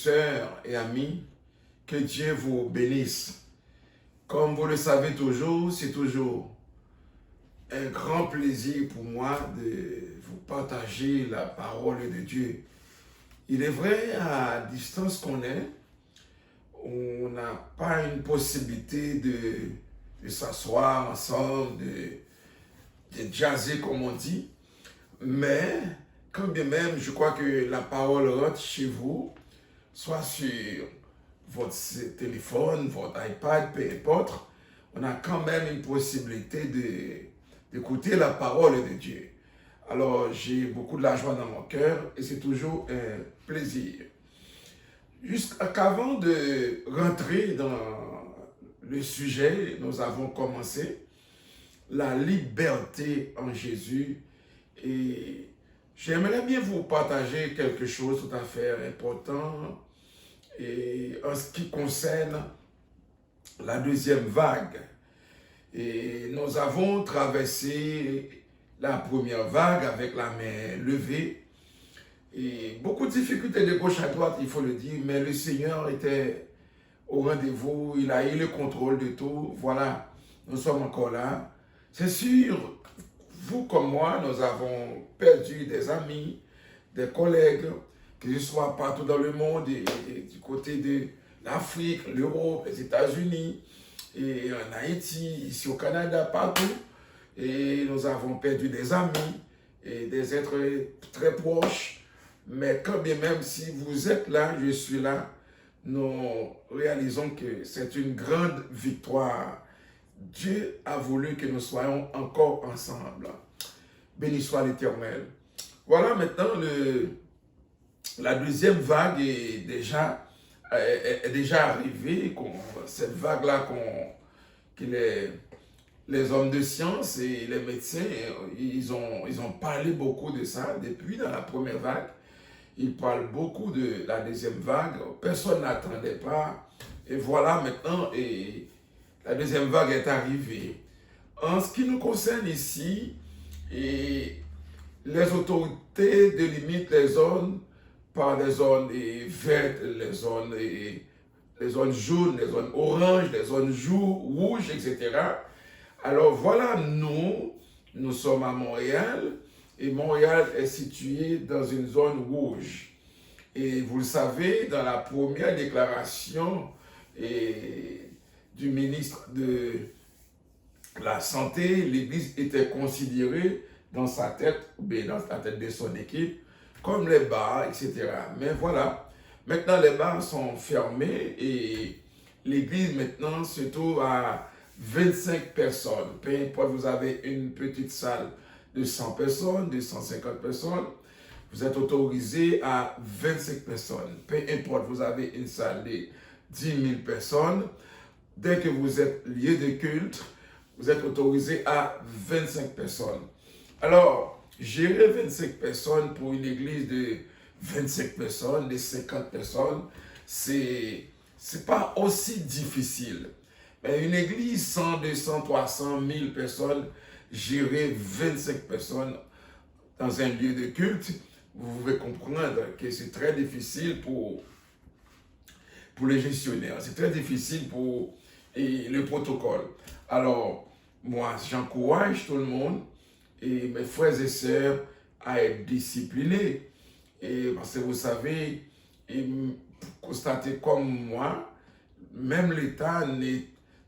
sœurs et amis, que Dieu vous bénisse. Comme vous le savez toujours, c'est toujours un grand plaisir pour moi de vous partager la parole de Dieu. Il est vrai, à distance qu'on est, on n'a pas une possibilité de s'asseoir ensemble, de jazzer comme on dit, mais quand bien même, je crois que la parole rentre chez vous, soit sur votre téléphone, votre iPad, peu importe, on a quand même une possibilité d'écouter la parole de Dieu. Alors, j'ai beaucoup de la joie dans mon cœur et c'est toujours un plaisir. Jusqu'avant de rentrer dans le sujet, nous avons commencé la liberté en Jésus et j'aimerais bien vous partager quelque chose tout à fait important et en ce qui concerne la deuxième vague. Et nous avons traversé la première vague avec la main levée. Et beaucoup de difficultés de gauche à droite, il faut le dire, mais le Seigneur était au rendez-vous, il a eu le contrôle de tout. Voilà, nous sommes encore là. C'est sûr, vous comme moi, nous avons perdu des amis, des collègues, que ce soit partout dans le monde, et du côté de l'Afrique, l'Europe, les États-Unis, et en Haïti, ici au Canada, partout. Et nous avons perdu des amis et des êtres très proches. Mais quand bien même si vous êtes là, je suis là, nous réalisons que c'est une grande victoire. Dieu a voulu que nous soyons encore ensemble. Béni soit l'Éternel. Voilà, maintenant, la deuxième vague est déjà arrivée. Cette vague-là, que les hommes de science et les médecins, ils ont parlé beaucoup de ça depuis dans la première vague. Ils parlent beaucoup de la deuxième vague. Personne n'attendait pas. Et voilà maintenant, la deuxième vague est arrivée. En ce qui nous concerne ici, les autorités délimitent les zones par des zones vertes, les zones jaunes, les zones oranges, les zones rouges, etc. Alors voilà, nous sommes à Montréal et Montréal est situé dans une zone rouge. Et vous le savez, dans la première déclaration du ministre de la Santé, l'Église était considérée dans sa tête, ou bien dans la tête de son équipe, comme les bars, etc. Mais voilà, maintenant les bars sont fermés et l'Église maintenant se trouve à 25 personnes. Peu importe, vous avez une petite salle de 100 personnes, de 150 personnes, vous êtes autorisé à 25 personnes. Peu importe, vous avez une salle de 10 000 personnes. Dès que vous êtes lieu de culte, vous êtes autorisé à 25 personnes. Alors, gérer 25 personnes pour une église de 25 personnes, de 50 personnes, c'est pas aussi difficile. Mais une église 100, 200, 300, 1000 personnes, gérer 25 personnes dans un lieu de culte, vous pouvez comprendre que c'est très difficile pour les gestionnaires. C'est très difficile pour le protocole. Alors, moi, j'encourage tout le monde et mes frères et sœurs à être disciplinés. Et parce que vous savez, constatez comme moi, même l'État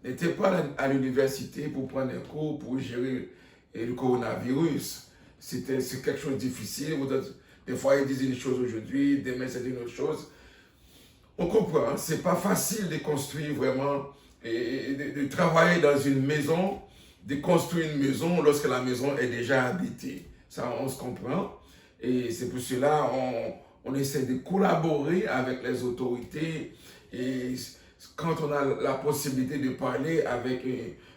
n'était pas à l'université pour prendre un cours pour gérer le coronavirus. C'est quelque chose de difficile. Des fois, ils disent une chose aujourd'hui, demain, c'est une autre chose. On comprend, hein? C'est pas facile de construire vraiment, et de travailler dans une maison, de construire une maison lorsque la maison est déjà habitée. Ça, on se comprend. Et c'est pour cela on essaie de collaborer avec les autorités. Et quand on a la possibilité de parler avec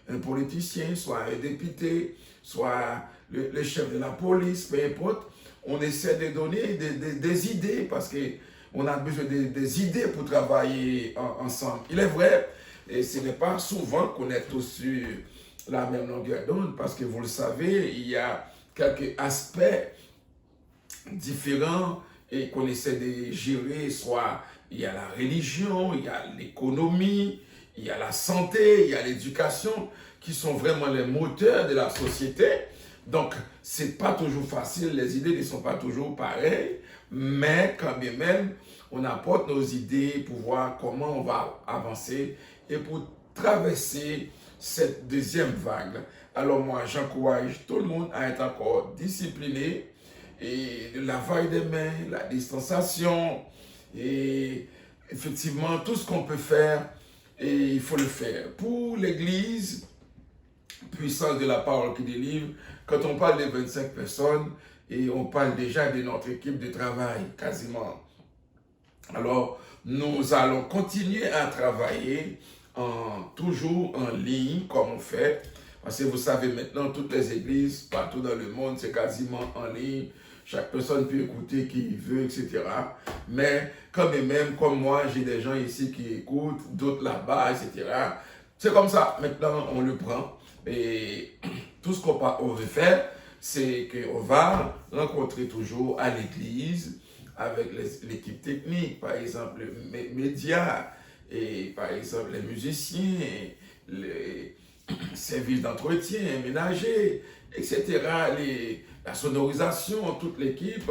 un politicien, soit un député, soit le chef de la police, peu importe, on essaie de donner des idées parce qu'on a besoin des idées pour travailler ensemble. Il est vrai, et ce n'est pas souvent qu'on est tous sur la même longueur d'onde parce que vous le savez, il y a quelques aspects différents et qu'on essaie de gérer, soit il y a la religion, il y a l'économie, il y a la santé, il y a l'éducation, qui sont vraiment les moteurs de la société. Donc, ce n'est pas toujours facile, les idées ne sont pas toujours pareilles, mais quand bien même, on apporte nos idées pour voir comment on va avancer et pour traverser cette deuxième vague. Alors moi, j'encourage tout le monde à être encore discipliné et le lavage des mains, la distanciation et effectivement tout ce qu'on peut faire, et il faut le faire. Pour l'Église, puissance de la parole qui délivre, quand on parle de 25 personnes, et on parle déjà de notre équipe de travail, quasiment. Alors, nous allons continuer à travailler toujours en ligne, comme on fait. Parce que vous savez maintenant, toutes les églises, partout dans le monde, c'est quasiment en ligne. Chaque personne peut écouter qui veut, etc. Mais quand même, comme moi, j'ai des gens ici qui écoutent, d'autres là-bas, etc. C'est comme ça. Maintenant, on le prend. Et tout ce qu'on veut faire, c'est qu'on va rencontrer toujours à l'église, avec l'équipe technique, par exemple les médias, et par exemple les musiciens, les services d'entretien, ménagers, etc., la sonorisation, toute l'équipe,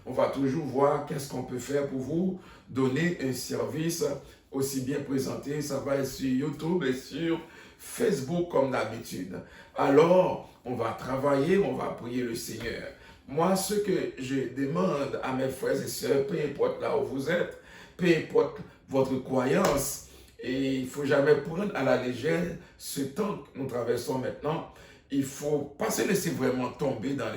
on va toujours voir qu'est-ce qu'on peut faire pour vous donner un service aussi bien présenté. Ça va être sur YouTube et sur Facebook comme d'habitude. Alors, on va travailler, on va prier le Seigneur. Moi, ce que je demande à mes frères et sœurs, peu importe là où vous êtes, peu importe votre croyance, et il ne faut jamais prendre à la légère ce temps que nous traversons maintenant. Il ne faut pas se laisser vraiment tomber dans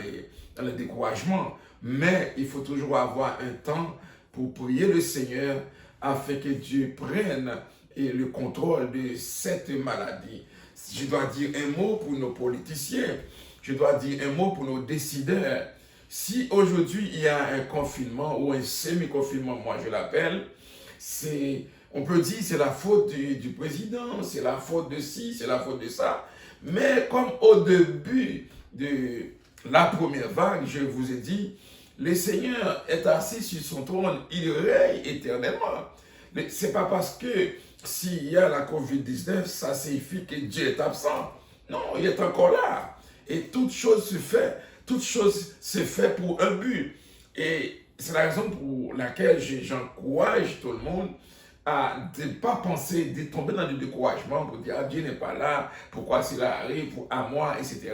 le découragement, mais il faut toujours avoir un temps pour prier le Seigneur afin que Dieu prenne le contrôle de cette maladie. Je dois dire un mot pour nos politiciens, je dois dire un mot pour nos décideurs. Si aujourd'hui il y a un confinement ou un semi-confinement, moi je l'appelle, on peut dire c'est la faute du président, c'est la faute de ci, c'est la faute de ça. Mais comme au début de la première vague, je vous ai dit, le Seigneur est assis sur son trône, il règne éternellement. Ce n'est pas parce que s'il y a la COVID-19, ça signifie que Dieu est absent. Non, il est encore là. Et toute chose se fait pour un but. Et c'est la raison pour laquelle j'encourage tout le monde à ne pas penser, de tomber dans le découragement pour dire ah, Dieu n'est pas là, pourquoi cela arrive à moi, etc.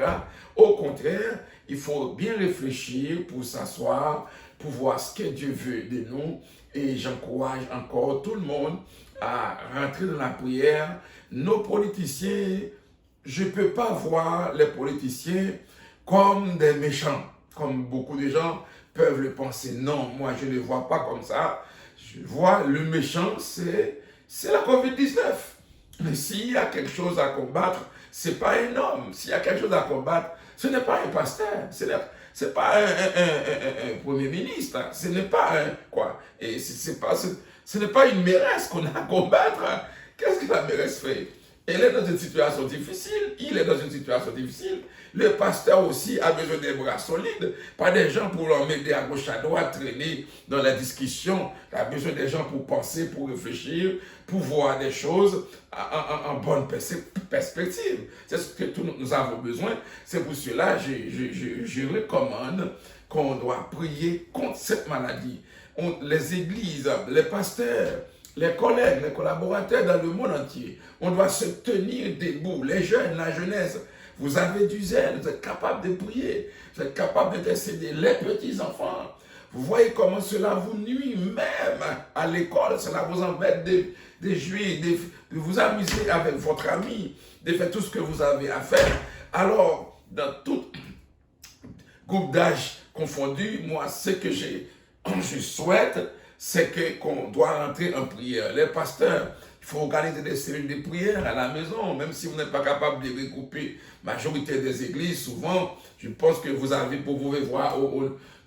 Au contraire, il faut bien réfléchir pour s'asseoir, pour voir ce que Dieu veut de nous. Et j'encourage encore tout le monde à rentrer dans la prière. Nos politiciens, je ne peux pas voir les politiciens comme des méchants, comme beaucoup de gens peuvent le penser. Non, moi je ne le vois pas comme ça. Je vois le méchant, c'est la COVID-19. Mais s'il y a quelque chose à combattre, ce n'est pas un homme. S'il y a quelque chose à combattre, ce n'est pas un pasteur. Ce n'est pas un premier ministre. Ce n'est pas un quoi. Et ce n'est pas une mairesse qu'on a à combattre. Qu'est-ce que la mairesse fait? Elle est dans une situation difficile, il est dans une situation difficile. Le pasteur aussi a besoin des bras solides, pas des gens pour l'emmener à gauche à droite, traîner dans la discussion. Il a besoin des gens pour penser, pour réfléchir, pour voir des choses en bonne perspective. C'est ce que nous avons besoin. C'est pour cela que je recommande qu'on doit prier contre cette maladie. Les églises, les pasteurs, les collègues, les collaborateurs dans le monde entier, on doit se tenir debout. Les jeunes, la jeunesse, vous avez du zèle, vous êtes capable de prier, vous êtes capable d'intercéder. Les petits-enfants, vous voyez comment cela vous nuit même à l'école, cela vous embête de jouer, de vous amuser avec votre ami, de faire tout ce que vous avez à faire. Alors, dans tout groupe d'âge confondu, moi, ce que je souhaite, c'est qu'on doit rentrer en prière. Les pasteurs, il faut organiser des cellules de prière à la maison, même si vous n'êtes pas capable de regrouper la majorité des églises. Souvent, je pense que vous pouvez voir,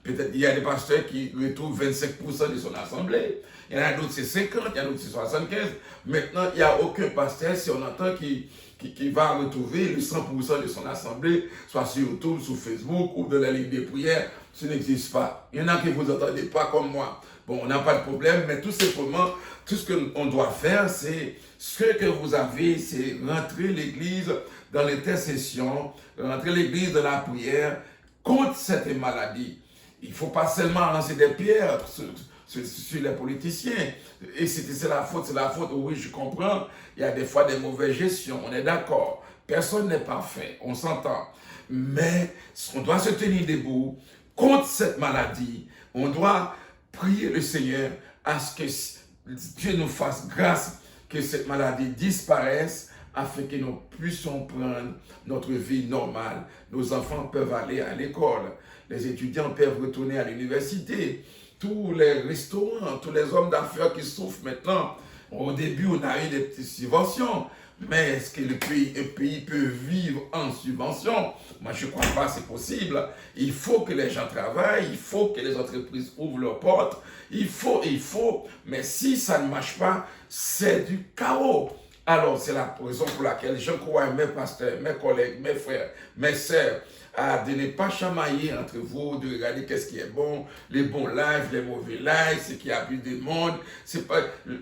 peut-être il y a des pasteurs qui retrouvent 25% de son assemblée. Il y en a d'autres, c'est 50, il y en a d'autres, c'est 75. Maintenant, il n'y a aucun pasteur, si on entend, qui qui va retrouver le 100% de son assemblée, soit sur YouTube, sur Facebook ou dans la ligne des prières. Ce n'existe pas. Il y en a qui ne vous entendez pas comme moi. Bon, on n'a pas de problème, mais tout simplement, tout ce qu'on doit faire, c'est ce que vous avez, c'est rentrer l'Église dans l'intercession, rentrer l'Église dans la prière contre cette maladie. Il ne faut pas seulement lancer des pierres sur les politiciens. Et c'est la faute, oui, je comprends. Il y a des fois des mauvaises gestions, on est d'accord. Personne n'est parfait, on s'entend. Mais on doit se tenir debout contre cette maladie. On doit prier le Seigneur à ce que Dieu nous fasse grâce, que cette maladie disparaisse, afin que nous puissions prendre notre vie normale. Nos enfants peuvent aller à l'école, les étudiants peuvent retourner à l'université, tous les restaurants, tous les hommes d'affaires qui souffrent maintenant. Au début, on a eu des petites subventions, mais est-ce que un pays peut vivre en subvention? Moi, je ne crois pas que c'est possible. Il faut que les gens travaillent, il faut que les entreprises ouvrent leurs portes, il faut, mais si ça ne marche pas, c'est du chaos. Alors, c'est la raison pour laquelle j'encourage mes pasteurs, mes collègues, mes frères, mes sœurs, de ne pas chamailler entre vous, de regarder qu'est-ce qui est bon, les bons lives, les mauvais lives, ce qui a plus de monde.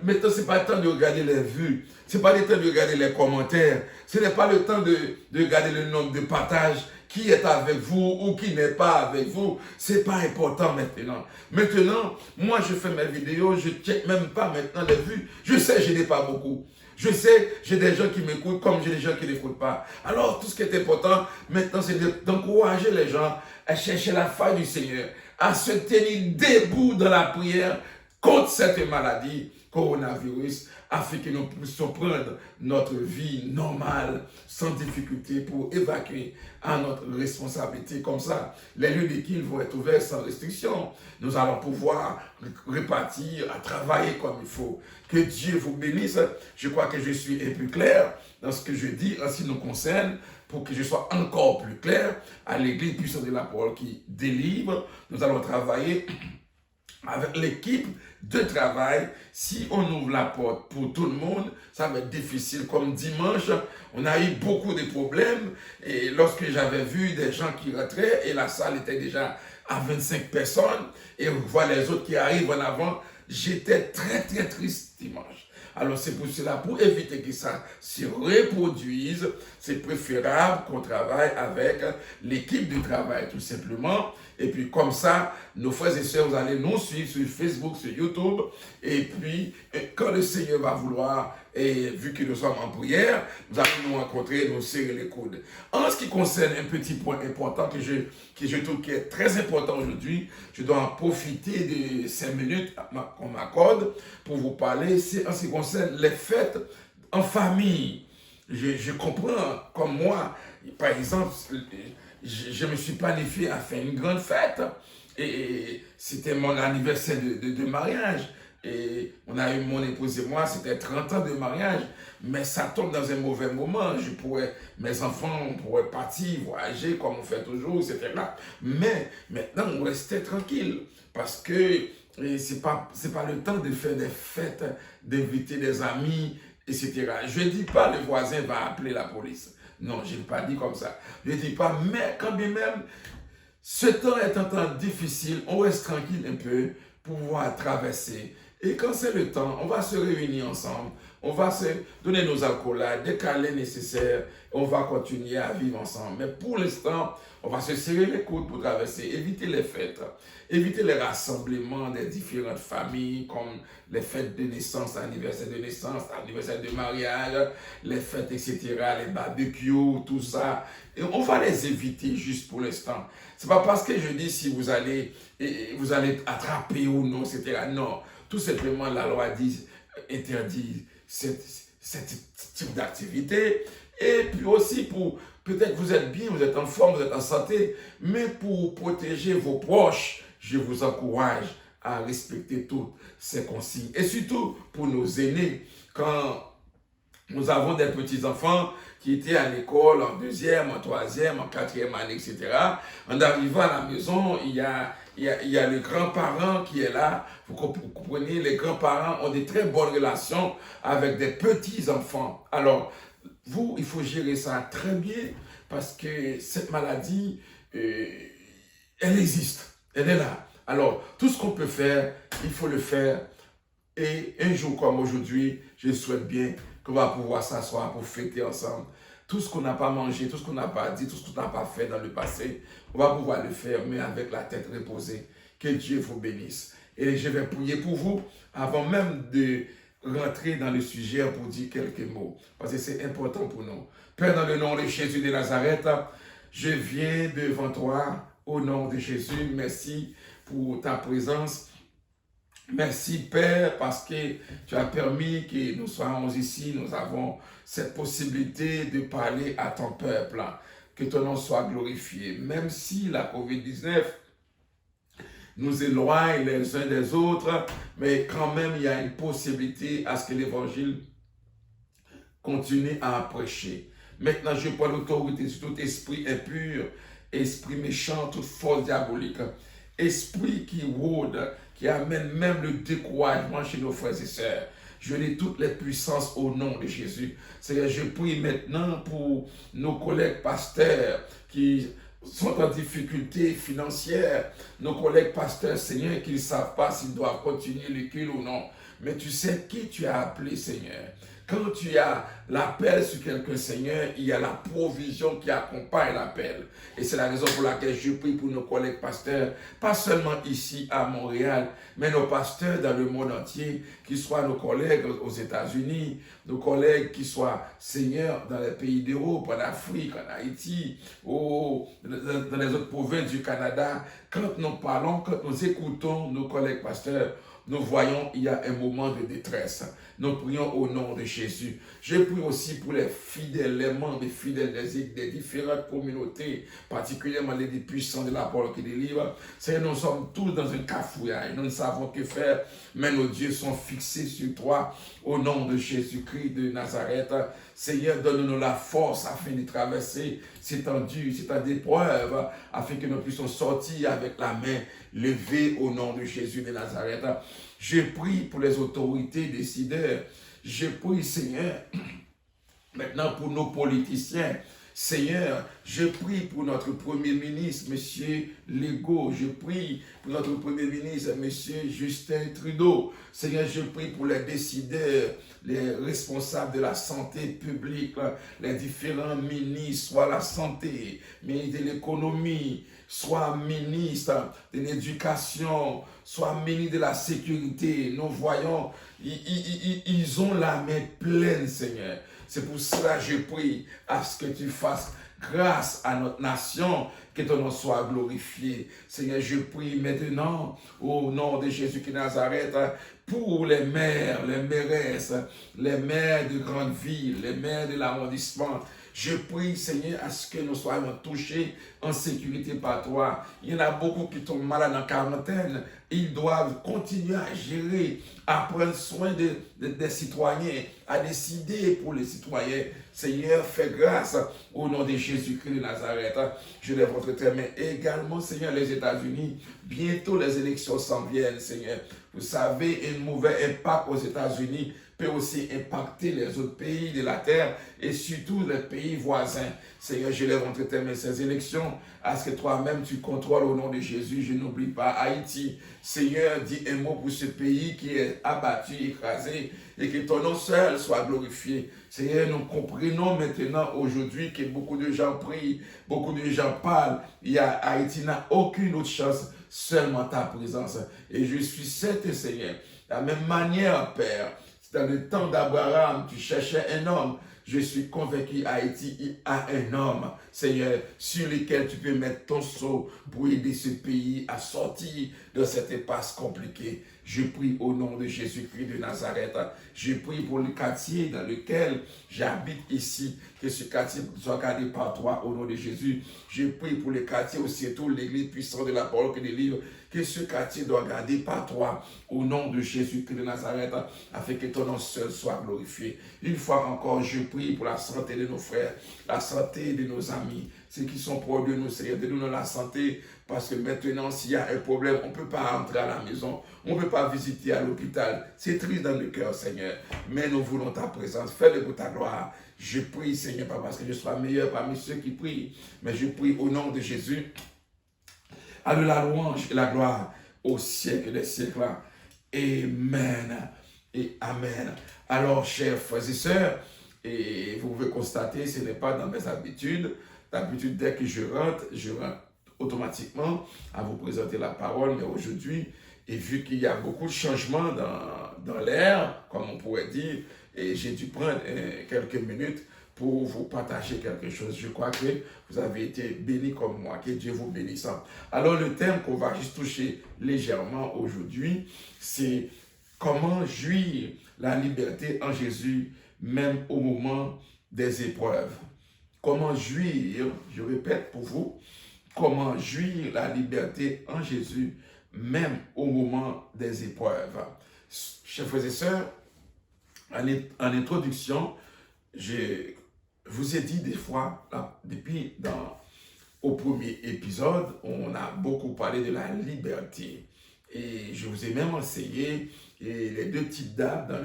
Maintenant, ce n'est pas le temps de regarder les vues, ce n'est pas le temps de regarder les commentaires, ce n'est pas le temps de regarder le nombre de partages, qui est avec vous ou qui n'est pas avec vous. Ce n'est pas important maintenant. Maintenant, moi, je fais mes vidéos, je ne check même pas maintenant les vues. Je sais, je n'ai pas beaucoup. Je sais, j'ai des gens qui m'écoutent comme j'ai des gens qui n'écoutent pas. Alors, tout ce qui est important maintenant, c'est d'encourager les gens à chercher la faille du Seigneur, à se tenir debout dans la prière contre cette maladie, coronavirus, afin que nous puissions prendre notre vie normale, sans difficulté, pour évacuer à notre responsabilité. Comme ça, les lieux de culte vont être ouverts sans restriction. Nous allons pouvoir repartir, à travailler comme il faut. Que Dieu vous bénisse. Je crois que je suis un peu clair dans ce que je dis en ce qui nous concerne, pour que je sois encore plus clair à l'Église puissante de la parole qui délivre. Nous allons travailler avec l'équipe de travail. Si on ouvre la porte pour tout le monde, ça va être difficile. Comme dimanche, on a eu beaucoup de problèmes. Et lorsque j'avais vu des gens qui rentraient, et la salle était déjà à 25 personnes, et on voit les autres qui arrivent en avant, j'étais très très triste dimanche. Alors c'est pour cela, pour éviter que ça se reproduise, c'est préférable qu'on travaille avec l'équipe de travail tout simplement. Et puis comme ça, nos frères et sœurs, vous allez nous suivre sur Facebook, sur YouTube. Et puis, quand le Seigneur va vouloir, et vu que nous sommes en prière, nous allons nous rencontrer, nous serrer les coudes. En ce qui concerne un petit point important que je trouve qui est très important aujourd'hui, je dois en profiter de 5 minutes qu'on m'accorde pour vous parler. C'est en ce qui concerne les fêtes en famille. Je comprends, comme moi, par exemple, je me suis planifié à faire une grande fête et c'était mon anniversaire de mariage. Et on a eu, mon épouse et moi, c'était 30 ans de mariage, mais ça tombe dans un mauvais moment. Mes enfants pourraient partir, voyager comme on fait toujours, etc. Mais maintenant, on restait tranquille parce que c'est pas le temps de faire des fêtes, d'inviter des amis, etc. Je ne dis pas le voisin va appeler la police. Non, je n'ai pas dit comme ça. Je ne dis pas, mais quand bien même, ce temps est un temps difficile, on reste tranquille un peu pour pouvoir traverser. Et quand c'est le temps, on va se réunir ensemble, on va se donner nos accolades, des câlins nécessaires, on va continuer à vivre ensemble. Mais pour l'instant, on va se serrer les coudes pour traverser, éviter les fêtes, éviter les rassemblements des différentes familles, comme les fêtes de naissance, anniversaire de naissance, anniversaire de mariage, les fêtes, etc., les barbecues, tout ça. Et on va les éviter juste pour l'instant. Ce n'est pas parce que je dis si vous allez attraper ou non, etc. Non. Tout simplement, la loi interdit ce type d'activité. Et puis aussi, peut-être vous êtes bien, vous êtes en forme, vous êtes en santé, mais pour protéger vos proches, je vous encourage à respecter toutes ces consignes. Et surtout pour nos aînés, quand nous avons des petits-enfants qui étaient à l'école en 2e, en 3e, en 4e année, etc. En arrivant à la maison, il y a le grand-parent qui est là. Vous comprenez, les grands-parents ont de très bonnes relations avec des petits-enfants. Alors, vous, il faut gérer ça très bien parce que cette maladie, elle existe, elle est là. Alors, tout ce qu'on peut faire, il faut le faire. Et un jour comme aujourd'hui, je souhaite bien qu'on va pouvoir s'asseoir pour fêter ensemble. Tout ce qu'on n'a pas mangé, tout ce qu'on n'a pas dit, tout ce qu'on n'a pas fait dans le passé, on va pouvoir le faire, mais avec la tête reposée. Que Dieu vous bénisse. Et je vais prier pour vous avant même de rentrer dans le sujet pour dire quelques mots. Parce que c'est important pour nous. Père, dans le nom de Jésus de Nazareth, je viens devant toi au nom de Jésus. Merci pour ta présence. Merci Père parce que tu as permis que nous soyons ici, nous avons cette possibilité de parler à ton peuple, que ton nom soit glorifié. Même si la COVID-19 nous éloigne les uns des autres, mais quand même il y a une possibilité à ce que l'évangile continue à prêcher. Maintenant je prends l'autorité sur tout esprit impur, esprit méchant, toute force diabolique, esprit qui rôde, qui amène même le découragement chez nos frères et sœurs. Je lis toutes les puissances au nom de Jésus. Seigneur, je prie maintenant pour nos collègues pasteurs qui sont en difficulté financière, nos collègues pasteurs, Seigneur, qui ne savent pas s'ils doivent continuer le culte ou non. Mais tu sais qui tu as appelé, Seigneur. Quand tu as l'appel sur quelqu'un, Seigneur, il y a la provision qui accompagne l'appel. Et c'est la raison pour laquelle je prie pour nos collègues pasteurs, pas seulement ici à Montréal, mais nos pasteurs dans le monde entier, qu'ils soient nos collègues aux États-Unis, nos collègues qui soient, Seigneur, dans les pays d'Europe, en Afrique, en Haïti, dans les autres provinces du Canada. Quand nous parlons, quand nous écoutons nos collègues pasteurs, nous voyons il y a un moment de détresse. Nous prions au nom de Jésus. Je prie aussi pour les fidèles, les membres fidèles des différentes communautés, particulièrement les puissants de la parole qui délivrent. Seigneur, nous sommes tous dans un cafouillage. Nous ne savons que faire, mais nos dieux sont fixés sur toi. Au nom de Jésus-Christ de Nazareth, Seigneur, donne-nous la force afin de traverser ces temps durs, ces temps d'épreuve, afin que nous puissions sortir avec la main levée au nom de Jésus de Nazareth. Je prie pour les autorités décideurs. Je prie, Seigneur, maintenant pour nos politiciens. Seigneur, je prie pour notre Premier ministre, M. Legault. Je prie pour notre Premier ministre, M. Justin Trudeau. Seigneur, je prie pour les décideurs, les responsables de la santé publique, les différents ministres, soit la santé, ministre de l'économie, soit ministre de l'éducation, soit ministre de la sécurité. Nous voyons, ils ont la main pleine, Seigneur. C'est pour cela que je prie à ce que tu fasses grâce à notre nation, que ton nom soit glorifié. Seigneur, je prie maintenant au nom de Jésus de Nazareth pour les maires, les mairesses, les maires de grandes villes, les maires de l'arrondissement. Je prie, Seigneur, à ce que nous soyons touchés en sécurité par toi. Il y en a beaucoup qui tombent malades en quarantaine. Ils doivent continuer à gérer, à prendre soin des citoyens, à décider pour les citoyens. Seigneur, fais grâce au nom de Jésus-Christ de Nazareth. Je lève votre terre, mais également, Seigneur, les États-Unis. Bientôt, les élections s'en viennent, Seigneur. Vous savez, un mauvais impact aux États-Unis peut aussi impacter les autres pays de la terre et surtout les pays voisins. Seigneur, je lève entre tes mains ces élections, à ce que toi-même tu contrôles au nom de Jésus. Je n'oublie pas Haïti. Seigneur, dis un mot pour ce pays qui est abattu, écrasé, et que ton nom seul soit glorifié. Seigneur, nous comprenons maintenant aujourd'hui que beaucoup de gens prient, beaucoup de gens parlent. Haïti n'a aucune autre chance, seulement ta présence. Et je suis certain, Seigneur, de la même manière, Père, dans le temps d'Abraham, tu cherchais un homme. Je suis convaincu, Haïti a un homme, Seigneur, sur lequel tu peux mettre ton sceau pour aider ce pays à sortir de cette impasse compliquée. Je prie au nom de Jésus-Christ de Nazareth. Je prie pour le quartier dans lequel j'habite ici, que ce quartier soit gardé par toi au nom de Jésus. Je prie pour le quartier aussi, surtout l'église puissante de la parole que délivre, que ce quartier doit garder par toi au nom de Jésus-Christ de Nazareth, afin que ton nom seul soit glorifié. Une fois encore, je prie pour la santé de nos frères, la santé de nos amis. ceux qui sont proches de nous, Seigneur, donne-nous la santé, parce que maintenant, s'il y a un problème, on ne peut pas rentrer à la maison, on ne peut pas visiter à l'hôpital. C'est triste dans le cœur, Seigneur, mais nous voulons ta présence. Fais-le pour ta gloire. Je prie, Seigneur, pas parce que je sois meilleur parmi ceux qui prient, mais je prie au nom de Jésus. À la louange et la gloire au siècle des siècles. Amen et amen. Alors, chers frères et sœurs, et vous pouvez constater, ce n'est pas dans mes habitudes. D'habitude, dès que je rentre automatiquement à vous présenter la parole. Mais aujourd'hui, et vu qu'il y a beaucoup de changements dans l'air, comme on pourrait dire, et j'ai dû prendre quelques minutes pour vous partager quelque chose. Je crois que vous avez été bénis comme moi. Que Dieu vous bénisse. Alors, le thème qu'on va juste toucher légèrement aujourd'hui, c'est comment jouir la liberté en Jésus, même au moment des épreuves. Comment jouir, je répète pour vous, comment jouir la liberté en Jésus, même au moment des épreuves. Chers frères et sœurs, en introduction, je vous ai dit des fois, depuis au premier épisode, on a beaucoup parlé de la liberté. Et je vous ai même enseigné les deux types d'arbres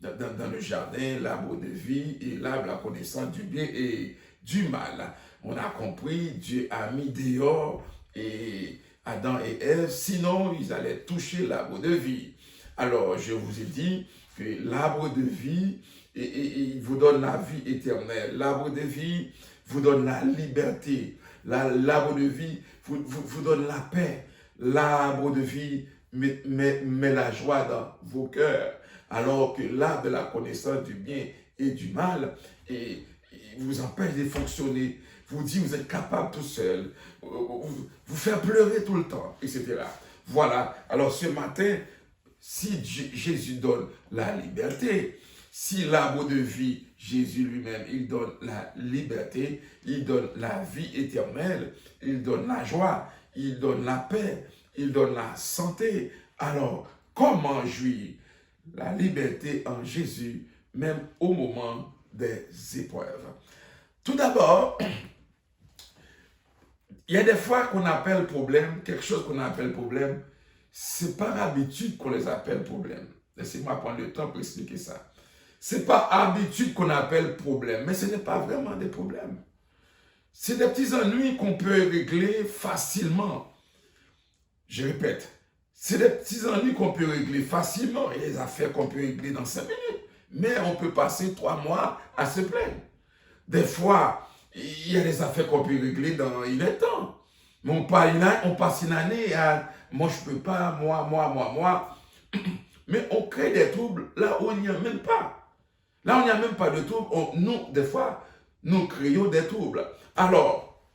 dans le jardin, l'arbre de vie et l'arbre de la connaissance du bien et du mal. On a compris, Dieu a mis dehors et Adam et Ève, sinon ils allaient toucher l'arbre de vie. Alors, je vous ai dit que l'arbre de vie, il vous donne la vie éternelle. L'arbre de vie vous donne la liberté. L'arbre de vie vous donne la paix. L'arbre de vie met la joie dans vos cœurs. Alors que l'arbre de la connaissance du bien et du mal et vous empêche de fonctionner. Vous dit vous êtes capable tout seul. Vous fait pleurer tout le temps, etc. Voilà. Alors ce matin, si Jésus donne la liberté, si l'arbre de vie, Jésus lui-même, il donne la liberté, il donne la vie éternelle, il donne la joie, il donne la paix, il donne la santé. Alors, comment jouir la liberté en Jésus, même au moment des épreuves? Tout d'abord, il y a des fois qu'on appelle problème, quelque chose qu'on appelle problème, c'est par habitude qu'on les appelle problème. Laissez-moi prendre le temps pour expliquer ça. C'est par habitude qu'on appelle problème, mais ce n'est pas vraiment des problèmes. C'est des petits ennuis qu'on peut régler facilement. Je répète, c'est des petits ennuis qu'on peut régler facilement et des affaires qu'on peut régler dans 5 minutes. Mais on peut passer 3 mois à se plaindre. Des fois, il y a des affaires qu'on peut régler dans un temps. Mais on passe une année à « moi je ne peux pas, moi ». Mais on crée des troubles là où il n'y a même pas. Là où il n'y a même pas de troubles, nous, des fois, nous créons des troubles. Alors,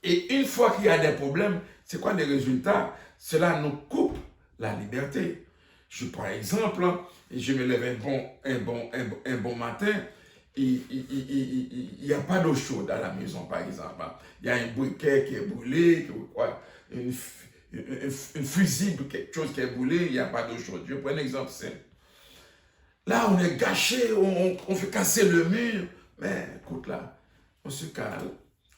et une fois qu'il y a des problèmes, c'est quoi les résultats? Cela nous coupe la liberté. Je prends exemple, je me lève un bon matin, il n'y a pas d'eau chaude à la maison, par exemple. Il y a un briquet qui est brûlé, une fusible, quelque chose qui est brûlé, il n'y a pas d'eau chaude. Je prends un exemple simple. Là, on est gâché, on fait casser le mur, mais écoute là, on se calme.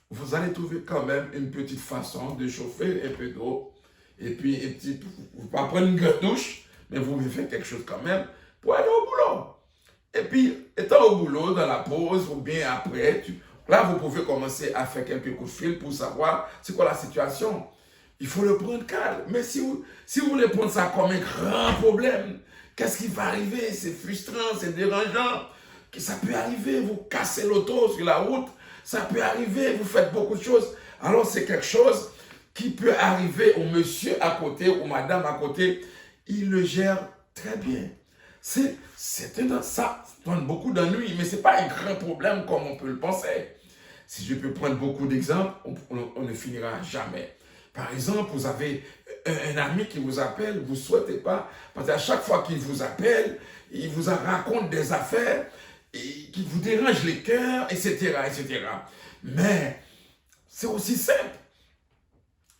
Vous allez trouver quand même une petite façon de chauffer un peu d'eau, et puis vous ne pouvez pas prendre une grande douche, mais vous pouvez faire quelque chose quand même pour aller au boulot. Et puis, étant au boulot, dans la pause, ou bien après, là, vous pouvez commencer à faire quelques coups de fil pour savoir c'est quoi la situation. Il faut le prendre calme. Mais si vous voulez prendre ça comme un grand problème, qu'est-ce qui va arriver? C'est frustrant, c'est dérangeant. Ça peut arriver, vous cassez l'auto sur la route. Ça peut arriver, vous faites beaucoup de choses. Alors, c'est quelque chose qui peut arriver au monsieur à côté, ou madame à côté. Il le gère très bien. Ça donne beaucoup d'ennuis, mais ce n'est pas un grand problème comme on peut le penser. Si je peux prendre beaucoup d'exemples, on ne finira jamais. Par exemple, vous avez un ami qui vous appelle, vous ne souhaitez pas, parce qu'à chaque fois qu'il vous appelle, il vous raconte des affaires qui vous dérangent les cœurs, etc., etc. Mais c'est aussi simple.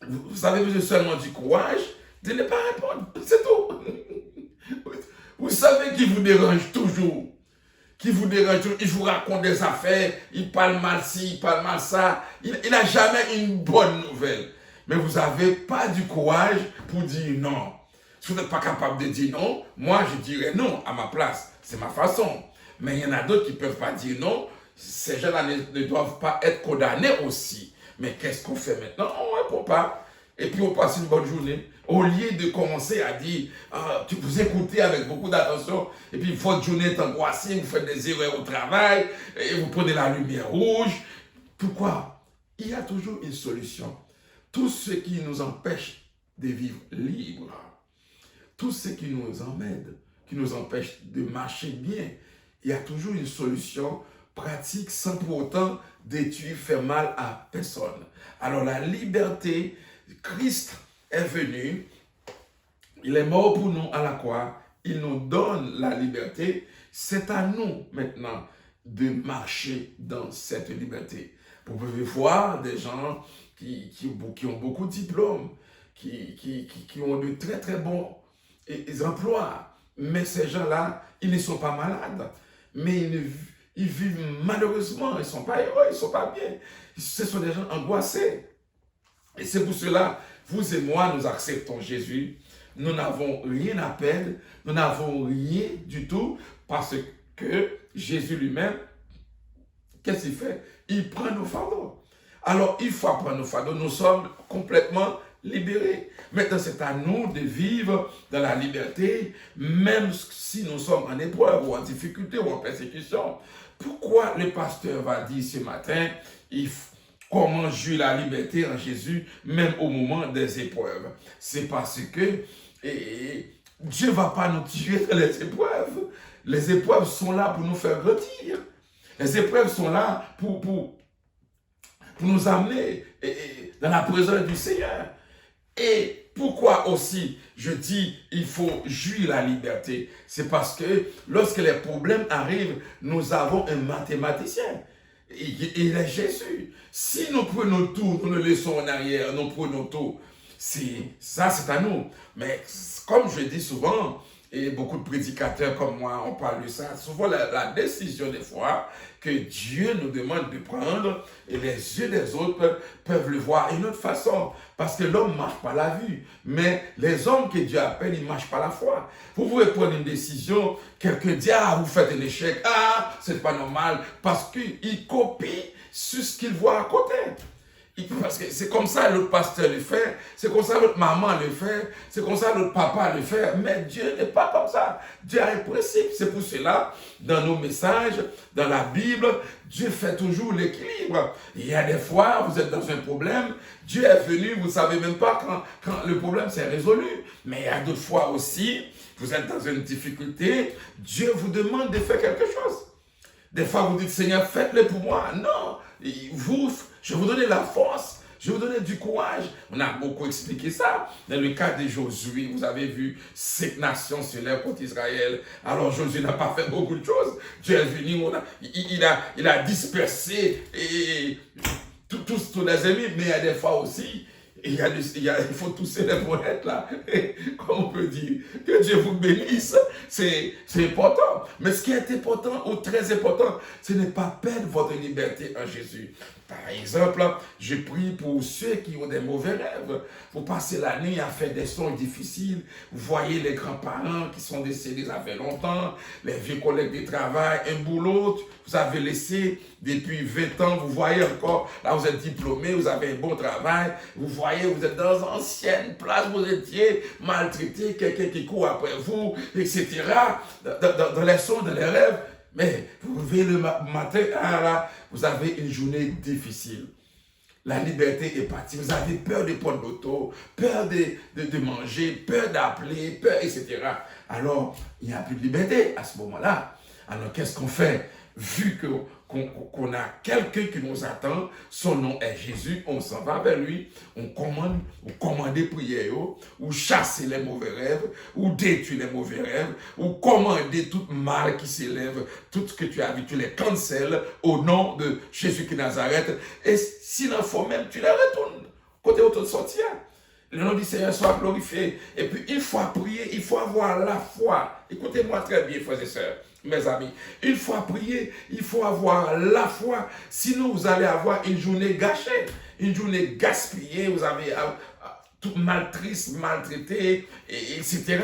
Vous avez besoin seulement du courage de ne pas répondre. C'est tout. Vous savez qu'il vous dérange toujours, qui vous dérange, il vous raconte des affaires, il parle mal ci, il parle mal ça. Il n'a jamais une bonne nouvelle. Mais vous n'avez pas du courage pour dire non. Si vous n'êtes pas capable de dire non, moi je dirais non à ma place. C'est ma façon. Mais il y en a d'autres qui ne peuvent pas dire non. Ces gens-là ne doivent pas être condamnés aussi. Mais qu'est-ce qu'on fait maintenant? On ne répond pas. Et puis on passe une bonne journée. Au lieu de commencer à dire, vous écoutez avec beaucoup d'attention, et puis votre journée est angoissée, vous faites des erreurs au travail, et vous prenez la lumière rouge. Pourquoi? Il y a toujours une solution. Tout ce qui nous empêche de vivre libre, tout ce qui nous emmène, qui nous empêche de marcher bien, il y a toujours une solution pratique sans pour autant détruire, faire mal à personne. Alors la liberté, Christ est venu, il est mort pour nous à la croix, il nous donne la liberté, c'est à nous maintenant de marcher dans cette liberté. Vous pouvez voir des gens qui ont beaucoup de diplômes, qui ont de très très bons emplois, mais ces gens-là, ils ne sont pas malades, mais ils vivent malheureusement, ils ne sont pas heureux, ils ne sont pas bien. Ce sont des gens angoissés. Et c'est pour cela, vous et moi, nous acceptons Jésus. Nous n'avons rien à perdre, nous n'avons rien du tout, parce que Jésus lui-même, qu'est-ce qu'il fait? Il prend nos fardeaux. Alors, il faut prendre nos fardeaux, nous sommes complètement libérés. Maintenant, c'est à nous de vivre dans la liberté, même si nous sommes en épreuve, ou en difficulté, ou en persécution. Pourquoi le pasteur va dire ce matin, comment jouir la liberté en Jésus, même au moment des épreuves? C'est parce que Dieu ne va pas nous tuer dans les épreuves. Les épreuves sont là pour nous faire grandir. Les épreuves sont là pour nous amener dans la présence du Seigneur. Et pourquoi aussi je dis il faut jouir la liberté? C'est parce que lorsque les problèmes arrivent, nous avons un mathématicien. Il est Jésus. Si nous prenons tout, nous le laissons en arrière, nous prenons tout. Ça, c'est à nous. Mais comme je dis souvent, et beaucoup de prédicateurs comme moi, on parle de ça, souvent la décision des fois que Dieu nous demande de prendre, et les yeux des autres peuvent le voir d'une autre façon. Parce que l'homme marche par la vue, mais les hommes que Dieu appelle, ils marchent par la foi. Vous pouvez prendre une décision, quelqu'un dit, vous faites un échec, c'est pas normal, parce qu'il copie sur ce qu'il voit à côté. Parce que c'est comme ça l'autre pasteur le fait, c'est comme ça l'autre maman le fait, c'est comme ça l'autre papa le fait, mais Dieu n'est pas comme ça. Dieu a un principe. C'est pour cela, dans nos messages, dans la Bible, Dieu fait toujours l'équilibre. Il y a des fois, vous êtes dans un problème, Dieu est venu, vous ne savez même pas quand le problème s'est résolu. Mais il y a d'autres fois aussi, vous êtes dans une difficulté, Dieu vous demande de faire quelque chose. Des fois, vous dites, Seigneur, faites-le pour moi. Non, je vais vous donner la force, je vais vous donner du courage. On a beaucoup expliqué ça. Dans le cas de Josué, vous avez vu 5 nations se lèvent contre Israël. Alors Josué n'a pas fait beaucoup de choses. Dieu est venu, il a dispersé tous les ennemis, mais il y a des fois aussi, il faut tousser les poètes là, comme on peut dire, que Dieu vous bénisse, c'est important. Mais ce qui est important ou très important, ce n'est pas perdre votre liberté en Jésus. Par exemple, je prie pour ceux qui ont des mauvais rêves. Vous passez la nuit à faire des sons difficiles. Vous voyez les grands-parents qui sont décédés ça fait longtemps, les vieux collègues de travail, un boulot, vous avez laissé depuis 20 ans, vous voyez encore, là vous êtes diplômé, vous avez un bon travail, vous voyez, vous êtes dans une ancienne place, vous étiez maltraité, quelqu'un qui court après vous, etc. Dans les sons, dans les rêves. Mais vous vous réveillez le matin, là, vous avez une journée difficile. La liberté est partie. Vous avez peur de prendre l'auto, peur de manger, peur d'appeler, peur, etc. Alors, il n'y a plus de liberté à ce moment-là. Alors, qu'est-ce qu'on fait? Vu qu'on a quelqu'un qui nous attend, son nom est Jésus, on s'en va vers lui, on commande des prières, ou chasser les mauvais rêves, ou détruire les mauvais rêves, ou commander tout mal qui s'élève, tout ce que tu as vu, tu les cancelles au nom de Jésus qui Nazareth, et s'il en faut même, tu les retournes, côté où tu sortir. Le nom du Seigneur soit glorifié. Et puis, il faut prier, il faut avoir la foi. Écoutez-moi très bien, frères et sœurs. mes amis. Il faut prier, il faut avoir la foi. Sinon, vous allez avoir une journée gâchée, une journée gaspillée. Vous avez tout maltriste, maltraité, etc.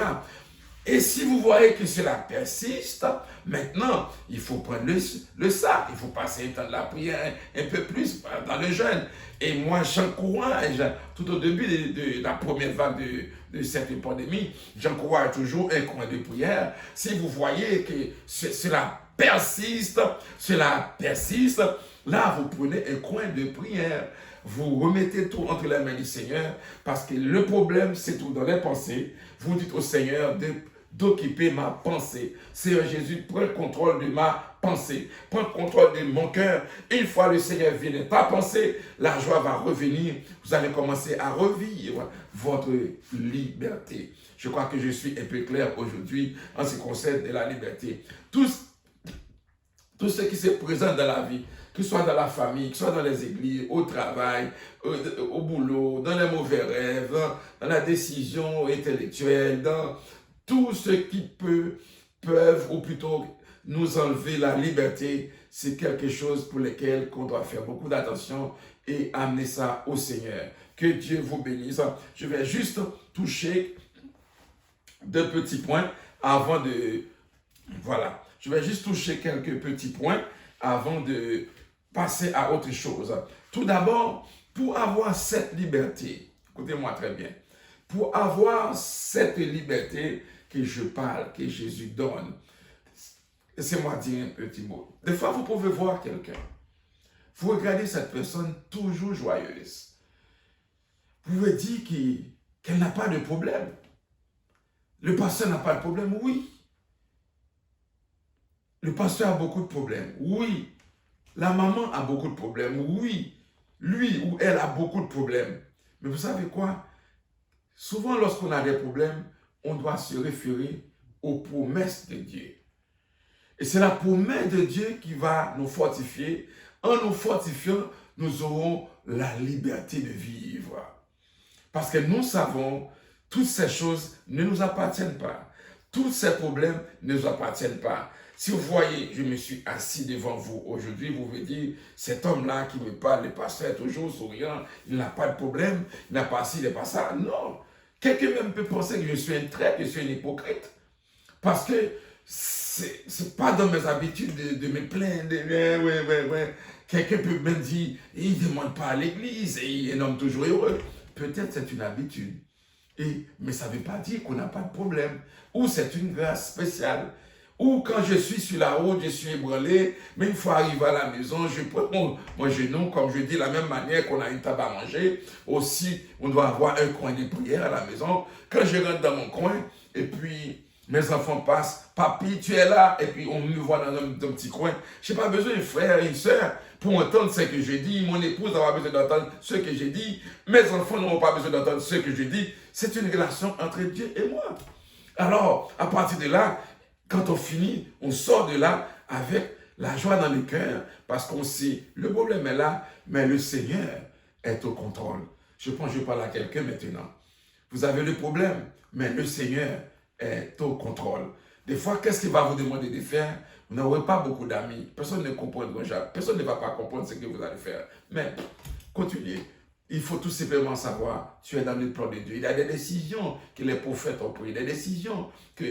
Et si vous voyez que cela persiste, maintenant, il faut prendre le sac. Il faut passer dans la prière un peu plus, dans le jeûne. Et moi, j'encourage, tout au début de la première vague de cette pandémie, j'encourage toujours un coin de prière. Si vous voyez que cela persiste, là, vous prenez un coin de prière. Vous remettez tout entre les mains du Seigneur, parce que le problème, c'est tout dans les pensées. Vous dites au Seigneur d'occuper ma pensée. Seigneur Jésus, prends le contrôle de ma pensée. Prends le contrôle de mon cœur. Une fois le Seigneur vient de ta pensée, la joie va revenir. Vous allez commencer à revivre votre liberté. Je crois que je suis un peu clair aujourd'hui en ce qui concerne de la liberté. Tout ce qui se présente dans la vie, que ce soit dans la famille, que ce soit dans les églises, au travail, au boulot, dans les mauvais rêves, dans la décision intellectuelle, dans tout ce qui peuvent, ou plutôt nous enlever la liberté, c'est quelque chose pour lequel on doit faire beaucoup d'attention et amener ça au Seigneur. Que Dieu vous bénisse. Je vais juste toucher deux petits points avant de... Voilà. Je vais juste toucher quelques petits points avant de passer à autre chose. Tout d'abord, pour avoir cette liberté, écoutez-moi très bien, pour avoir cette liberté que je parle, que Jésus donne, laissez-moi dire un petit mot. Des fois, vous pouvez voir quelqu'un, vous regardez cette personne toujours joyeuse. Vous pouvez dire qu'elle n'a pas de problème. Le pasteur n'a pas de problème, oui. Le pasteur a beaucoup de problèmes, oui. La maman a beaucoup de problèmes, oui. Lui ou elle a beaucoup de problèmes. Mais vous savez quoi? Souvent, lorsqu'on a des problèmes, on doit se référer aux promesses de Dieu. Et c'est la promesse de Dieu qui va nous fortifier. En nous fortifiant, nous aurons la liberté de vivre. Parce que nous savons, toutes ces choses ne nous appartiennent pas. Tous ces problèmes ne nous appartiennent pas. Si vous voyez, je me suis assis devant vous aujourd'hui, vous vous dites, cet homme-là qui me parle, le pasteur est toujours souriant, il n'a pas de problème, il n'a pas ci, il n'a pas ça. Non. Quelqu'un même peut penser que je suis un traître, que je suis un hypocrite. Parce que c'est pas dans mes habitudes de me plaindre. Ouais. Quelqu'un peut même dire, il ne demande pas à l'église, et il est un homme toujours heureux. Peut-être c'est une habitude. Mais ça ne veut pas dire qu'on n'a pas de problème. Ou c'est une grâce spéciale. Ou quand je suis sur la route, je suis ébranlé, mais une fois arrivé à la maison, je prends mon genou, comme je dis, de la même manière qu'on a une table à manger. Aussi, on doit avoir un coin de prière à la maison. Quand je rentre dans mon coin, et puis mes enfants passent, papi, tu es là, et puis on me voit dans un petit coin. Je n'ai pas besoin d'un frère et une soeur pour entendre ce que je dis. Mon épouse n'a pas besoin d'entendre ce que j'ai dit. Mes enfants n'auront pas besoin d'entendre ce que je dis. C'est une relation entre Dieu et moi. Alors, à partir de là, quand on finit, on sort de là avec la joie dans le cœur parce qu'on sait, le problème est là, mais le Seigneur est au contrôle. Je pense que je parle à quelqu'un maintenant. Vous avez le problème, mais le Seigneur est au contrôle. Des fois, qu'est-ce qu'il va vous demander de faire? Vous n'aurez pas beaucoup d'amis. Personne ne comprendra jamais. Personne ne va pas comprendre ce que vous allez faire. Mais continuez. Il faut tout simplement savoir, tu es dans le plan de Dieu. Il y a des décisions que les prophètes ont prises, des décisions que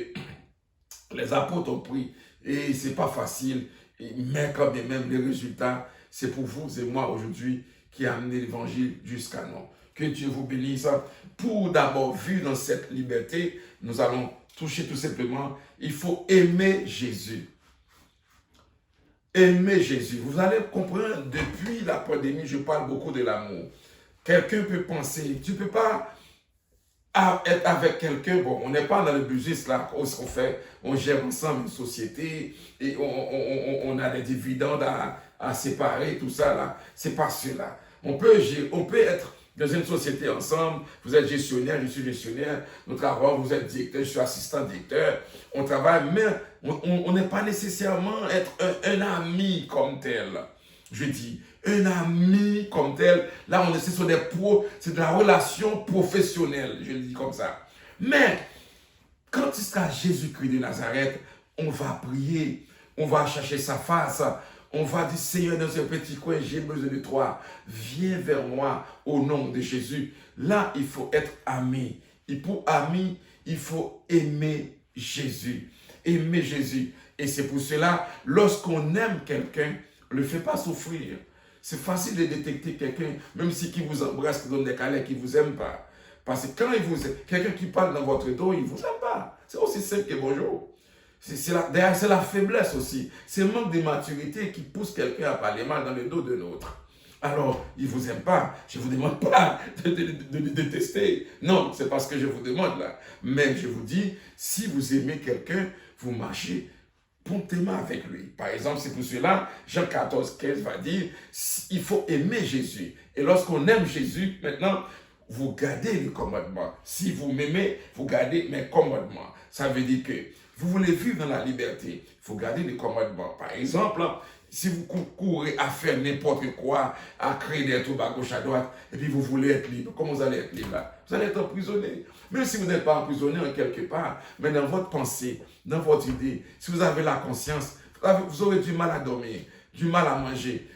les apôtres ont pris, et ce n'est pas facile, mais quand bien même les résultats, c'est pour vous et moi aujourd'hui qui a amené l'évangile jusqu'à nous. Que Dieu vous bénisse. Pour d'abord, vu dans cette liberté, nous allons toucher tout simplement, il faut aimer Jésus. Aimer Jésus. Vous allez comprendre, depuis la pandémie, je parle beaucoup de l'amour. Quelqu'un peut penser, tu ne peux pas être avec quelqu'un, bon, on n'est pas dans le business là, ce qu'on fait, on gère ensemble une société et on a des dividendes à séparer, tout ça là, c'est pas cela. On peut être dans une société ensemble, vous êtes gestionnaire, je suis gestionnaire, nous travaillons, vous êtes directeur, je suis assistant directeur, on travaille, mais on n'est pas nécessairement être un ami comme tel. Je dis, un ami comme tel, là c'est de la relation professionnelle, je le dis comme ça. Mais, quand il sera Jésus-Christ de Nazareth, on va prier, on va chercher sa face, on va dire, Seigneur, dans ce petit coin, j'ai besoin de toi. Viens vers moi au nom de Jésus. Là, il faut être ami. Et pour ami, il faut aimer Jésus. Aimer Jésus. Et c'est pour cela, lorsqu'on aime quelqu'un, ne le fait pas souffrir. C'est facile de détecter quelqu'un, même si qui vous embrasse, qui donne des câlins, qui ne vous aime pas. Parce que quand quelqu'un qui parle dans votre dos, il ne vous aime pas. C'est aussi simple que bonjour. D'ailleurs, c'est la faiblesse aussi. C'est le manque de maturité qui pousse quelqu'un à parler mal dans le dos de l'autre. Alors, il ne vous aime pas. Je ne vous demande pas de le détester. Non, c'est pas ce que je vous demande là. Mais je vous dis, si vous aimez quelqu'un, vous marchez promptement avec lui. Par exemple, c'est pour cela, Jean 14, 15 va dire, il faut aimer Jésus. Et lorsqu'on aime Jésus, maintenant, vous gardez les commandements. Si vous m'aimez, vous gardez mes commandements. Ça veut dire que vous voulez vivre dans la liberté, il faut garder les commandements. Par exemple, si vous courez à faire n'importe quoi, à créer des troubles à gauche, à droite, et puis vous voulez être libre, comment vous allez être libre là? Vous allez être emprisonné. Même si vous n'êtes pas emprisonné en quelque part, mais dans votre pensée, dans votre idée, si vous avez la conscience, vous aurez du mal à dormir, du mal à manger.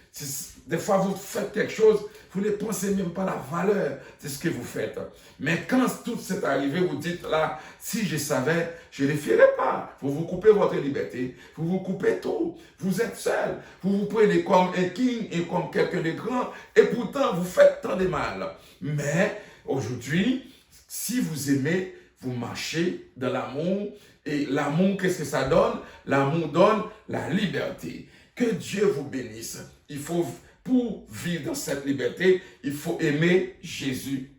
Des fois, vous faites quelque chose, vous ne pensez même pas la valeur de ce que vous faites. Mais quand tout c'est arrivé, vous dites là, si je savais, je ne le ferais pas. Vous vous coupez votre liberté, vous vous coupez tout. Vous êtes seul, vous vous prenez comme un king et comme quelqu'un de grand, et pourtant vous faites tant de mal. Mais aujourd'hui, si vous aimez, vous marchez dans l'amour. Et l'amour, qu'est-ce que ça donne? L'amour donne la liberté. Que Dieu vous bénisse. Il faut, pour vivre dans cette liberté, il faut aimer Jésus.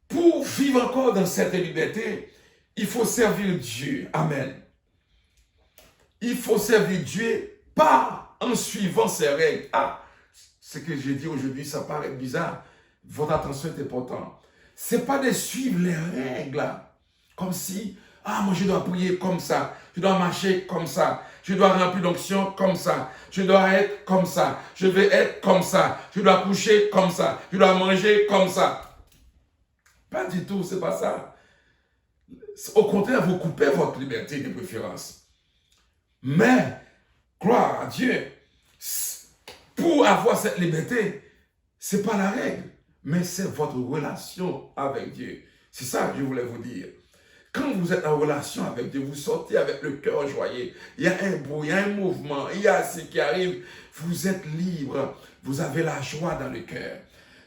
Pour vivre encore dans cette liberté, il faut servir Dieu. Amen. Il faut servir Dieu pas en suivant ses règles. Ah, ce que j'ai dit aujourd'hui, ça paraît bizarre. Votre attention est importante. Ce n'est pas de suivre les règles. Comme si, moi je dois prier comme ça, je dois marcher comme ça, je dois remplir l'onction comme ça, je dois être comme ça, je vais être comme ça, je dois coucher comme ça, je dois manger comme ça. Pas du tout, c'est pas ça. Au contraire, vous coupez votre liberté de préférence. Mais, gloire à Dieu, pour avoir cette liberté, ce n'est pas la règle, mais c'est votre relation avec Dieu. C'est ça que je voulais vous dire. Quand vous êtes en relation avec Dieu, vous sortez avec le cœur joyeux. Il y a un bruit, il y a un mouvement, il y a ce qui arrive. Vous êtes libre, vous avez la joie dans le cœur.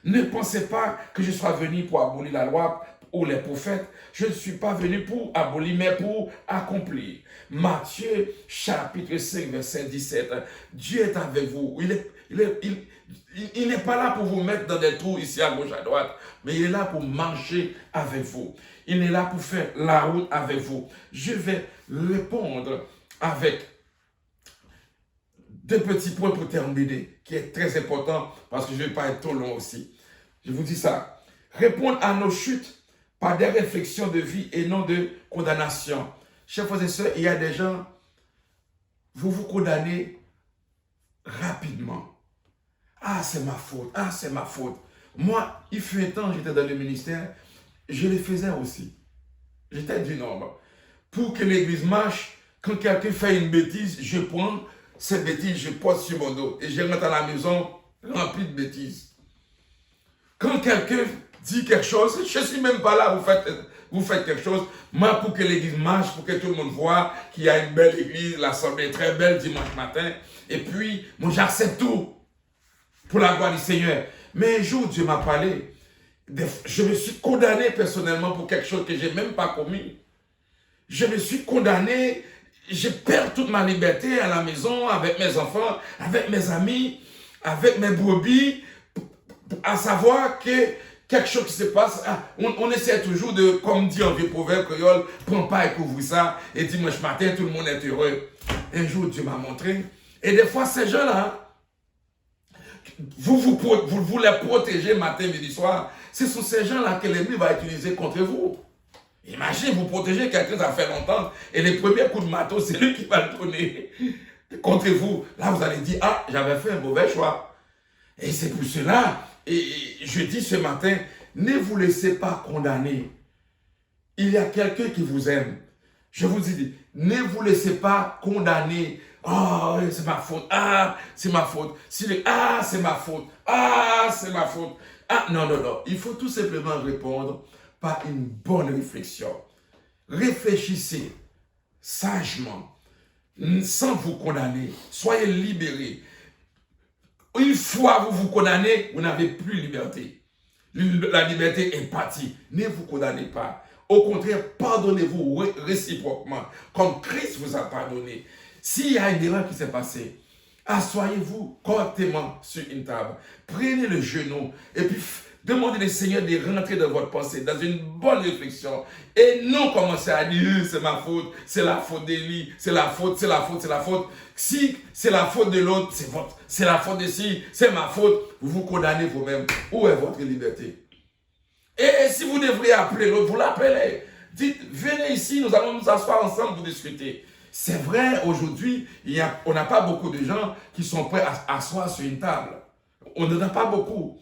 Ne pensez pas que je sois venu pour abolir la loi ou les prophètes. Je ne suis pas venu pour abolir, mais pour accomplir. Matthieu, chapitre 5, verset 17. Dieu est avec vous. Il n'est pas là pour vous mettre dans des trous ici à gauche, à droite, mais il est là pour marcher avec vous. Il est là pour faire la route avec vous. Je vais répondre avec deux petits points pour terminer, qui est très important, parce que je ne vais pas être trop long aussi. Je vous dis ça. Répondre à nos chutes par des réflexions de vie et non de condamnation. Chers frères et sœurs, il y a des gens, vous vous condamnez rapidement. Ah, c'est ma faute. Ah, c'est ma faute. Moi, il fut un temps, j'étais dans le ministère, je le faisais aussi. J'étais du nombre. Pour que l'église marche, quand quelqu'un fait une bêtise, je prends cette bêtise, je porte sur mon dos. Et je rentre à la maison rempli de bêtises. Quand quelqu'un dit quelque chose, je ne suis même pas là, vous faites quelque chose. Moi, pour que l'église marche, pour que tout le monde voit qu'il y a une belle église, l'assemblée est très belle dimanche matin. Et puis, moi, j'accepte tout pour la gloire du Seigneur. Mais un jour, Dieu m'a parlé. Je me suis condamné personnellement pour quelque chose que je n'ai même pas commis. Je me suis condamné, je perds toute ma liberté à la maison, avec mes enfants, avec mes amis, avec mes brebis, à savoir que quelque chose qui se passe, on essaie toujours de, comme dit en vieux proverbe créole, prends pas et couvre ça, et dimanche matin, tout le monde est heureux. Un jour, Dieu m'a montré. Et des fois, ces gens-là, vous les protégez matin, midi, soir. Ce sont ces gens-là que l'ennemi va utiliser contre vous. Imaginez, vous protégez quelqu'un, ça fait longtemps, et les premiers coups de marteau, c'est lui qui va le donner contre vous. Là, vous allez dire, ah, j'avais fait un mauvais choix. Et c'est pour cela, et je dis ce matin, ne vous laissez pas condamner. Il y a quelqu'un qui vous aime. Je vous dis, ne vous laissez pas condamner. Oh, c'est ma faute. Ah, c'est ma faute. Ah, c'est ma faute. Ah, c'est ma faute. Ah, non, non, non. Il faut tout simplement répondre par une bonne réflexion. Réfléchissez sagement, sans vous condamner. Soyez libérés. Une fois vous vous condamnez, vous n'avez plus liberté. La liberté est partie. Ne vous condamnez pas. Au contraire, pardonnez-vous réciproquement, comme Christ vous a pardonné. S'il y a une erreur qui s'est passée, asseyez-vous correctement sur une table. Prenez le genou et puis demandez au Seigneur de rentrer dans votre pensée, dans une bonne réflexion. Et non commencer à dire, c'est ma faute, c'est la faute d'Élie, c'est la faute, c'est la faute, c'est la faute. Si c'est la faute de l'autre, c'est la faute de ci, c'est ma faute. Vous vous condamnez vous-même. Où est votre liberté? Et si vous devriez appeler l'autre, vous l'appelez. Dites, venez ici, nous allons nous asseoir ensemble pour discuter. C'est vrai, aujourd'hui, on n'a pas beaucoup de gens qui sont prêts à s'asseoir sur une table. On n'en a pas beaucoup.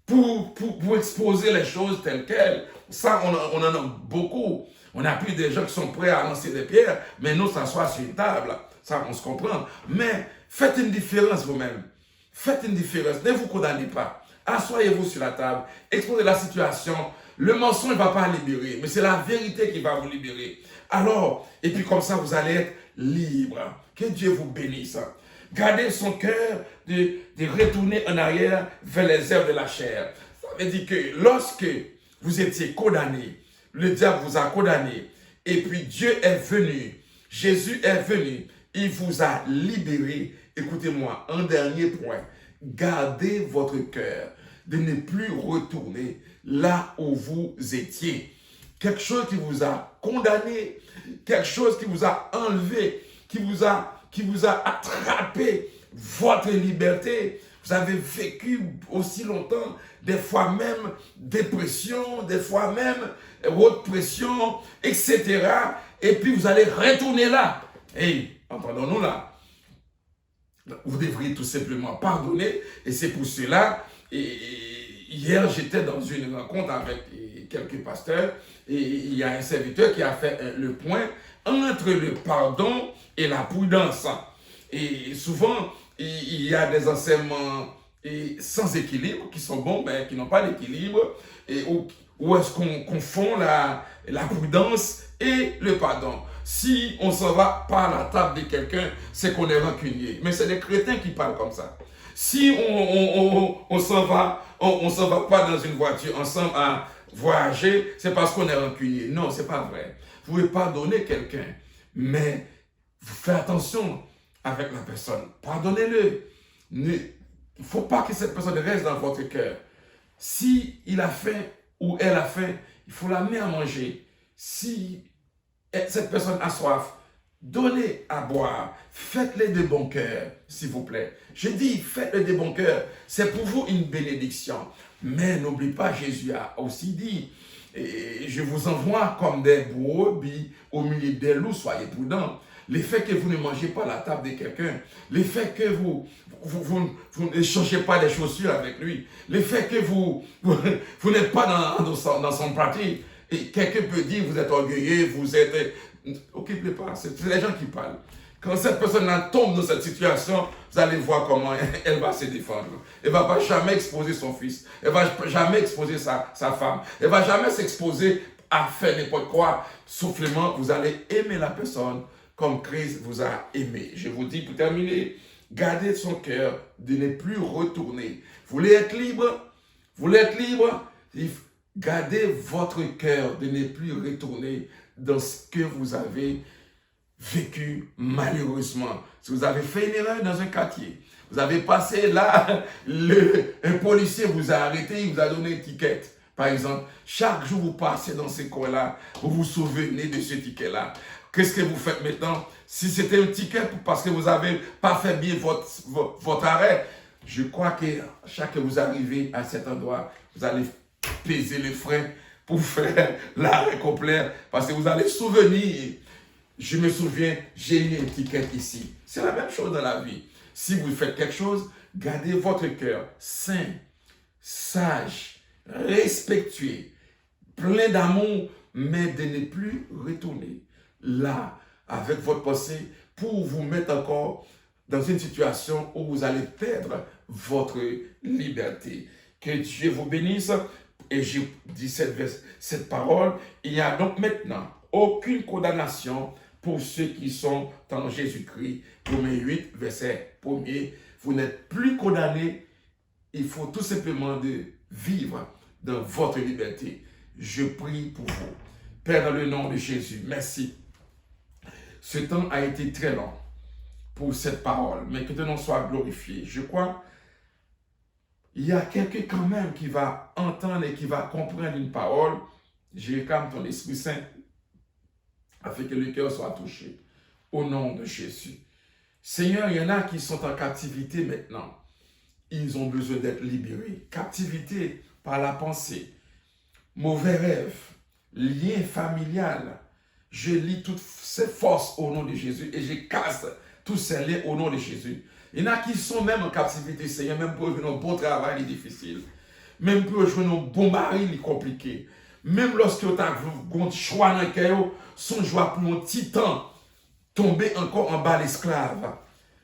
Pour exposer les choses telles quelles. Ça, on en a beaucoup. On a plus des gens qui sont prêts à lancer des pierres, mais nous s'asseoir sur une table. Ça, on se comprend. Mais faites une différence vous-même. Faites une différence. Ne vous condamnez pas. Asseyez-vous sur la table, exposez la situation. Le mensonge ne va pas libérer, mais c'est la vérité qui va vous libérer. Alors, et puis comme ça, vous allez être libre. Que Dieu vous bénisse. Gardez son cœur de retourner en arrière vers les œuvres de la chair. Ça veut dire que lorsque vous étiez condamné, le diable vous a condamné, et puis Dieu est venu, Jésus est venu, il vous a libéré. Écoutez-moi, un dernier point. Gardez votre cœur de ne plus retourner là où vous étiez. Quelque chose qui vous a condamné, quelque chose qui vous a enlevé, qui vous a attrapé votre liberté. Vous avez vécu aussi longtemps, des fois même dépression, des fois même haute pression, etc. Et puis vous allez retourner là. Et entendons-nous là. Vous devriez tout simplement pardonner. Et c'est pour cela, hier j'étais dans une rencontre avec quelques pasteurs et il y a un serviteur qui a fait le point entre le pardon et la prudence. Et souvent, il y a des enseignements sans équilibre qui sont bons, mais qui n'ont pas d'équilibre. Et où est-ce qu'on confond la prudence et le pardon? Si on s'en va pas à la table de quelqu'un, c'est qu'on est rancunier. Mais c'est des chrétiens qui parlent comme ça. Si on s'en va pas dans une voiture ensemble à voyager, c'est parce qu'on est rancunier. Non, c'est pas vrai. Vous pouvez pardonner quelqu'un, mais faites attention avec la personne. Pardonnez-le. Il ne faut pas que cette personne reste dans votre cœur. Si il a faim ou elle a faim, il faut l'amener à manger. Si cette personne a soif, donnez à boire. Faites-le de bon cœur, s'il vous plaît. Je dis, faites-le de bon cœur. C'est pour vous une bénédiction. Mais n'oubliez pas, Jésus a aussi dit, et je vous envoie comme des brebis au milieu des loups, soyez prudents. Le fait que vous ne mangez pas à la table de quelqu'un, le fait que vous ne changez pas les chaussures avec lui, le fait que vous n'êtes pas dans son pratique, et quelqu'un peut dire, vous êtes orgueilleux, vous êtes... Occupez pas, c'est les gens qui parlent. Quand cette personne tombe dans cette situation, vous allez voir comment elle va se défendre. Elle ne va pas jamais exposer son fils. Elle ne va jamais exposer sa femme. Elle ne va jamais s'exposer à faire n'importe quoi. Simplement, vous allez aimer la personne comme Christ vous a aimé. Je vous dis pour terminer, gardez son cœur de ne plus retourner. Vous voulez être libre? Vous voulez être libre? Gardez votre cœur de ne plus retourner dans ce que vous avez vécu malheureusement. Si vous avez fait une erreur dans un quartier, vous avez passé là, un policier vous a arrêté, il vous a donné une étiquette. Par exemple, chaque jour vous passez dans ce coin-là, vous vous souvenez de ce ticket-là. Qu'est-ce que vous faites maintenant? Si c'était un ticket parce que vous n'avez pas fait bien votre arrêt, je crois que chaque fois que vous arrivez à cet endroit, vous allez peser les freins pour faire l'arrêt complet. Parce que vous allez souvenir, je me souviens, j'ai une étiquette ici. C'est la même chose dans la vie. Si vous faites quelque chose, gardez votre cœur sain, sage, respectueux, plein d'amour, mais de ne plus retourner là, avec votre pensée, pour vous mettre encore dans une situation où vous allez perdre votre liberté. Que Dieu vous bénisse. Et je dis cette parole. Il n'y a donc maintenant aucune condamnation pour ceux qui sont en Jésus-Christ. Romains 8, verset 1er. Vous n'êtes plus condamnés. Il faut tout simplement de vivre dans votre liberté. Je prie pour vous. Père, dans le nom de Jésus, merci. Ce temps a été très long pour cette parole, mais que ton nom soit glorifié. Je crois il y a quelqu'un quand même qui va entendre et qui va comprendre une parole. Je réclame ton Esprit Saint afin que le cœur soit touché. Au nom de Jésus. Seigneur, il y en a qui sont en captivité maintenant. Ils ont besoin d'être libérés. Captivité par la pensée. Mauvais rêve. Lien familial. Je lis toutes ces forces au nom de Jésus et je casse tous ces liens au nom de Jésus. Il y en a qui sont même en captivité, Seigneur, même pour rejoindre un bon travail, il est difficile. Même pour rejoindre un bon mari, il est compliqué. Même lorsque tu as un choix dans le cœur, son joie pour un petit temps, tomber encore en bas l'esclave.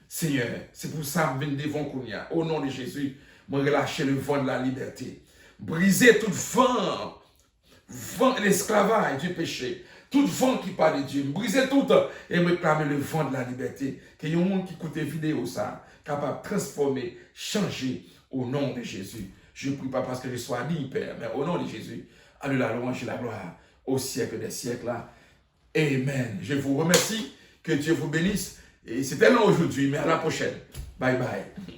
Seigneur, c'est pour ça que je viens devant Kounia. Au nom de Jésus, je relâcher le vent de la liberté. Briser tout vent de l'esclavage du péché. Tout vent qui parle de Dieu, briser tout et me réclamer le vent de la liberté. Qu'il y ait un monde qui écoute les vidéos, ça, capable de transformer, changer au nom de Jésus. Je ne prie pas parce que je sois digne, Père, mais au nom de Jésus, à la louange et la gloire au siècle des siècles. Amen. Je vous remercie, que Dieu vous bénisse. Et c'était long aujourd'hui, mais à la prochaine. Bye bye.